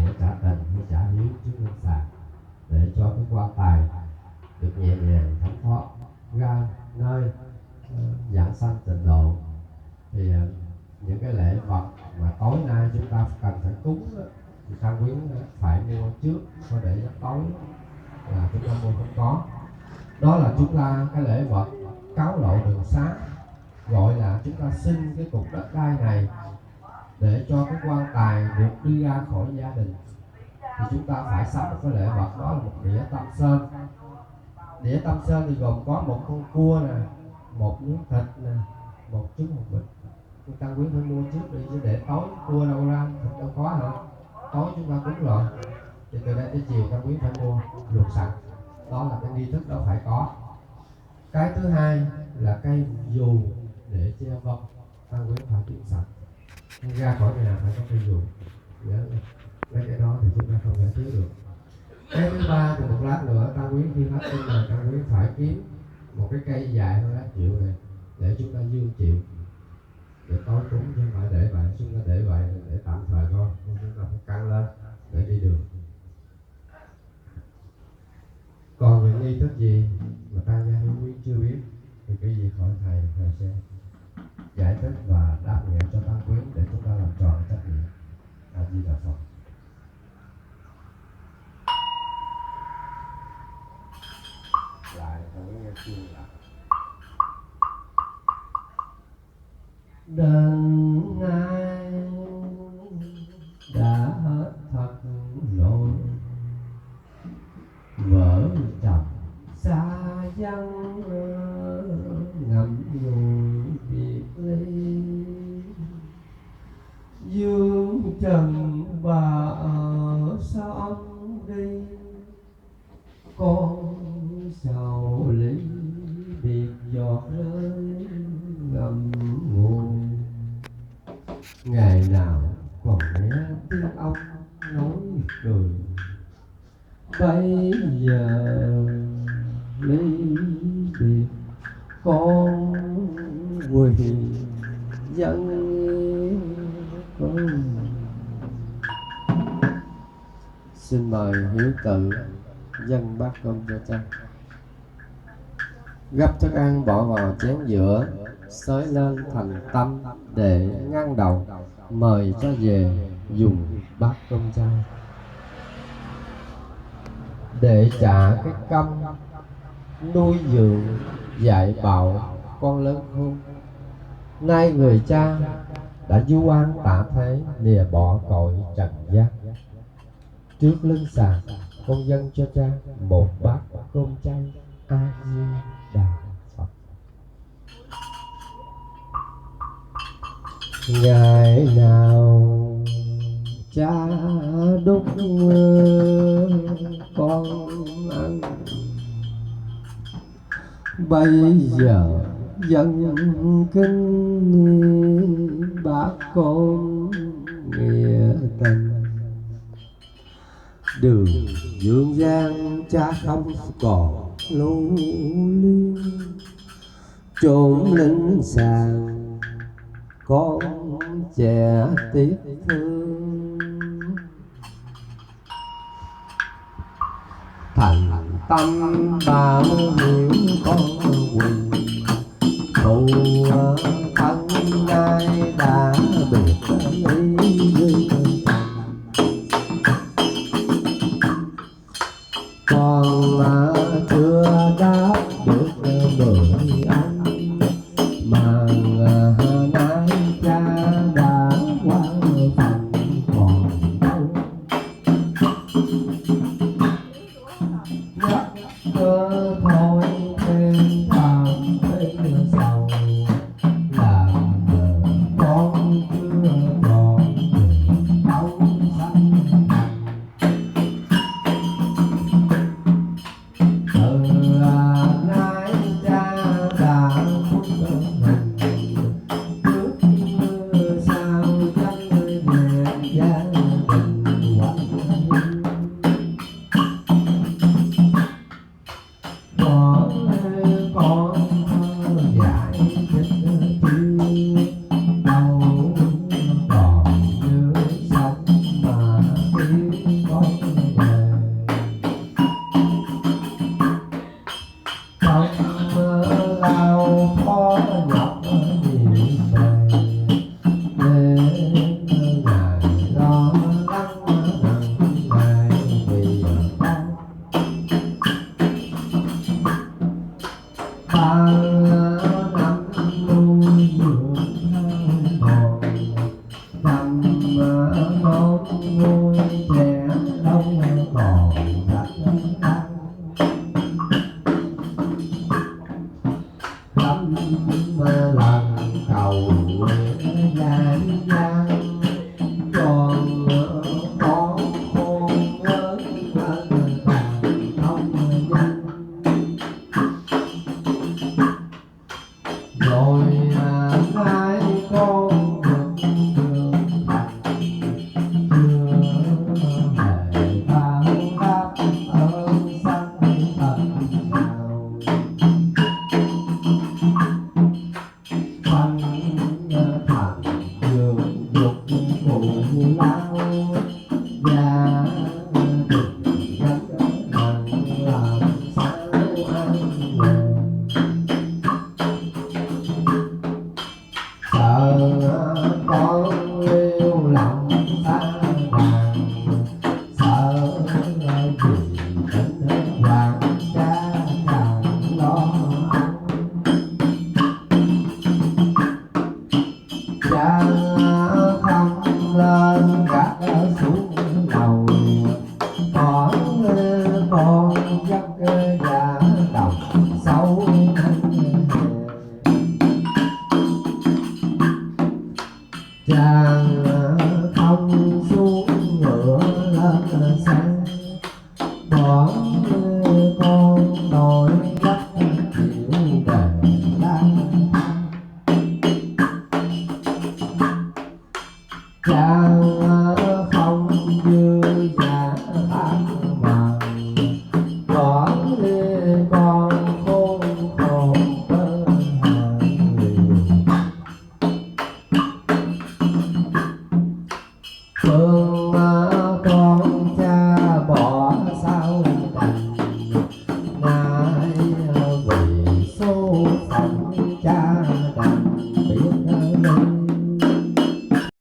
để trả tình hay trả hiếu trước lưng sàng, để cho cái quan tài được nhẹ nhàng thấm thoát ra nơi giảng sanh tịnh độ. Thì những cái lễ vật mà tối nay chúng ta cần phải cúng đó, thì Tăng Quyến phải mua trước, không để tối là chúng ta mua không có. Đó là chúng ta cái lễ vật cáo lộ đường xá, gọi là chúng ta xin cái cục đất đai này để cho cái quan tài được đi ra khỏi gia đình, thì chúng ta phải sắm một cái lễ vật, đó là một đĩa tâm sơn. Đĩa tâm sơn thì gồm có một con cua nè, một miếng thịt nè, một trứng một vịt. Chúng ta quý phải mua trước đi, chứ để tối cua đâu ra, thịt đâu có hả? Tối chúng ta cúng rồi, thì từ đây tới chiều ta quý phải mua luộc sẵn. Đó là cái nghi thức đó phải có. Cái thứ hai là cây dù để che vong, ta quý phải chuyển sạch. Ra khỏi nhà phải có cây dù. Nhớ mấy cái đó thì chúng ta không thể thiếu được. Cái thứ ba thì một lát nữa ta quý khi hết tin là ta quý phải kiếm một cái cây dài hơn lá triệu này để chúng ta dương chịu, để tối cúng, chứ không phải để vậy. Chúng ta để vậy để tạm thời thôi, chúng ta phải căng lên để đi đường. Còn những nghi thức gì mà ta gia hiếu quý chưa biết thì cái gì khỏi thầy sẽ giải thích và đáp nhẹ cho Tăng Quyến để chúng ta làm tròn trách nhiệm. A Di Đà Phật. Lại Tăng Quyến nghe chuông lại. Đấng ai đã hết thật lỗi, vợ chồng xa vắng ngậm ngùi biệt ly, dương trần bà ở sao ông đi, con sầu ly biệt giọt rơi ngậm ngùi. Ngày nào còn nghe tiếng ông nói cười, bây giờ ly biệt con quỳ dân con. Xin mời hiếu tự dâng bát cơm cho cha. Gấp thức ăn bỏ vào chén giữa, xới lên thành tâm để ngăn đầu, mời cho về dùng bát cơm chay để trả cái công nuôi dưỡng dạy bảo con lớn khôn. Nay người cha đã du an tả thế, lìa bỏ cõi trần gian. Trước lưng sàng con dâng cho cha một bát cơm chay. A Di Đà Phật. Ngày nào cha đúc con ăn, bây giờ dân kính bác con nghĩa tình. Đường dương gian cha không còn lưu liên, chốn linh sàng con trẻ tiếc thương. Thành tâm bảo hiểu con quỳ, thù thân ai đã biệt ly. Con chưa đáp được bởi anh, mà nay cha đã qua phần còn đâu. Nhắc cơ thôi thêm tàn thêm sầu, không lao khó nhọc nhiều bề đến ngày lo lắng hằng ngày vì con ba năm nuôi dưỡng hòn năm non nuôi trẻ đâu còn thật ăn lắm lần cầu gian gian còn con khôn ơi càng không nhanh rồi hai con được trưởng thành chưa hề báo đáp ơn sắc thật nào văn thành trường dục phụ lao gia đình gánh nặng làm sao anh ngờ sợ con yêu lòng xa vàng sợ vì đến hoàng cha càng lo cha không lên gác xuống đầu con dắt ra đồng sâu chàng không xuống ngựa lên xe bỏ con đôi dắt chịu đề đang chàng